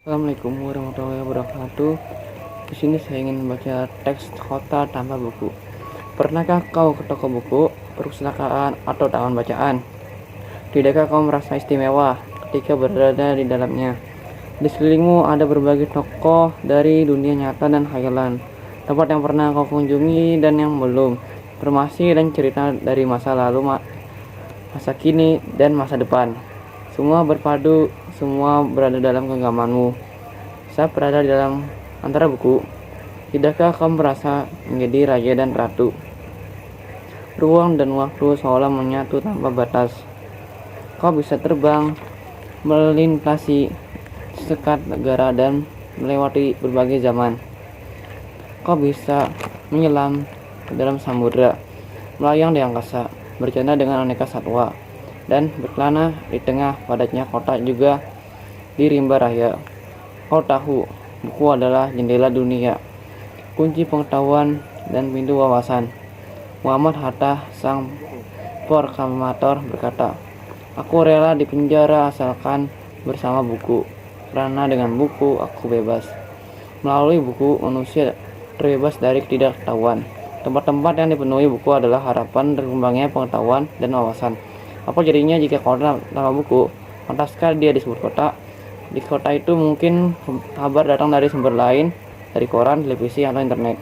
Assalamualaikum warahmatullahi wabarakatuh. Di sini saya ingin membaca teks Kota Tanpa Buku. Pernahkah kau ke toko buku, perpustakaan, atau taman bacaan? Tidakkah kau merasa istimewa ketika berada di dalamnya? Di sekelilingmu ada berbagai tokoh dari dunia nyata dan khayalan, tempat yang pernah kau kunjungi dan yang belum, informasi dan cerita dari masa lalu, masa kini, dan masa depan. Semua berpadu, semua berada dalam genggamanmu. Saat berada di dalam antara buku, tidakkah kau merasa menjadi raja dan ratu? Ruang dan waktu seolah menyatu tanpa batas. Kau bisa terbang, melintasi sekat negara dan melewati berbagai zaman. Kau bisa menyelam ke dalam samudera, melayang di angkasa, bercanda dengan aneka satwa, dan berkelana di tengah padatnya kota juga di rimba raya. Kau tahu, buku adalah jendela dunia, kunci pengetahuan dan pintu wawasan. Muhammad Hatta, sang proklamator, berkata, "Aku rela dipenjara asalkan bersama buku, karena dengan buku aku bebas." Melalui buku, manusia terbebas dari ketidaktahuan. Tempat-tempat yang dipenuhi buku adalah harapan berkembangnya pengetahuan dan wawasan. Apa jadinya jika kota tanpa buku? Pantaskah dia disebut kota? Di kota itu mungkin kabar datang dari sumber lain, dari koran, televisi, atau internet.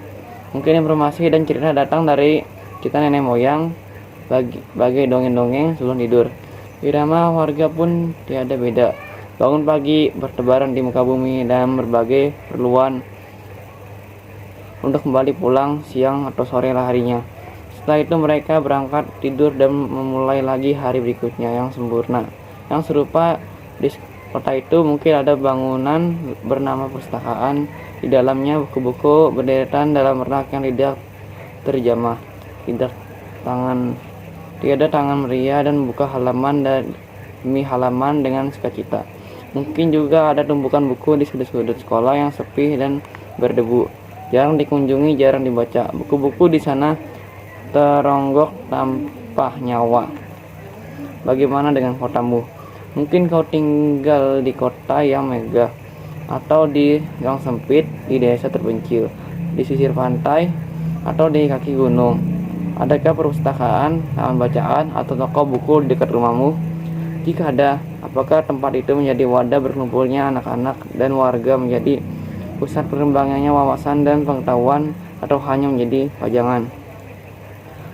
Mungkin informasi dan cerita datang dari kita nenek moyang, bagai dongeng-dongeng sebelum tidur. Irama warga pun tiada beda. Bangun pagi, bertebaran di muka bumi, dan berbagai perluan untuk kembali pulang siang atau sore harinya. Setelah itu mereka berangkat tidur dan memulai lagi hari berikutnya yang sempurna. Yang serupa di kota itu mungkin ada bangunan bernama perpustakaan. Di dalamnya buku-buku berderetan dalam rak yang tidak terjamah. Tiada tangan meriah dan buka halaman demi halaman dengan sukacita. Mungkin juga ada tumpukan buku di sudut-sudut sekolah yang sepi dan berdebu. Jarang dikunjungi, jarang dibaca. Buku-buku di sana teronggok tanpa nyawa. Bagaimana dengan kotamu? Mungkin kau tinggal di kota yang megah, atau di gang sempit, di desa terpencil, di sisir pantai, atau di kaki gunung. Adakah perpustakaan, taman bacaan, atau toko buku di dekat rumahmu? Jika ada, apakah tempat itu menjadi wadah berkumpulnya anak-anak dan warga, menjadi pusat perkembangannya wawasan dan pengetahuan, atau hanya menjadi pajangan?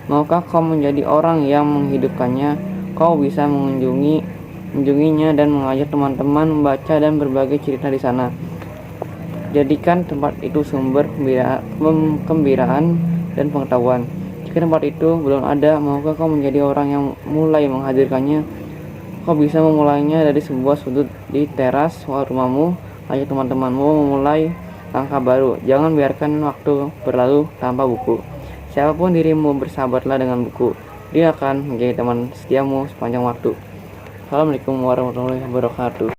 Maukah kau menjadi orang yang menghidupkannya? Kau bisa mengunjunginya dan mengajak teman-teman membaca dan berbagi cerita di sana. Jadikan tempat itu sumber kegembiraan dan pengetahuan. Jika tempat itu belum ada, maukah kau menjadi orang yang mulai menghadirkannya? Kau bisa memulainya dari sebuah sudut di teras rumahmu. Ajak teman-temanmu memulai langkah baru. Jangan biarkan waktu berlalu tanpa buku. Siapapun dirimu, bersahabatlah dengan buku. Dia akan menjadi teman setiamu sepanjang waktu. Assalamualaikum warahmatullahi wabarakatuh.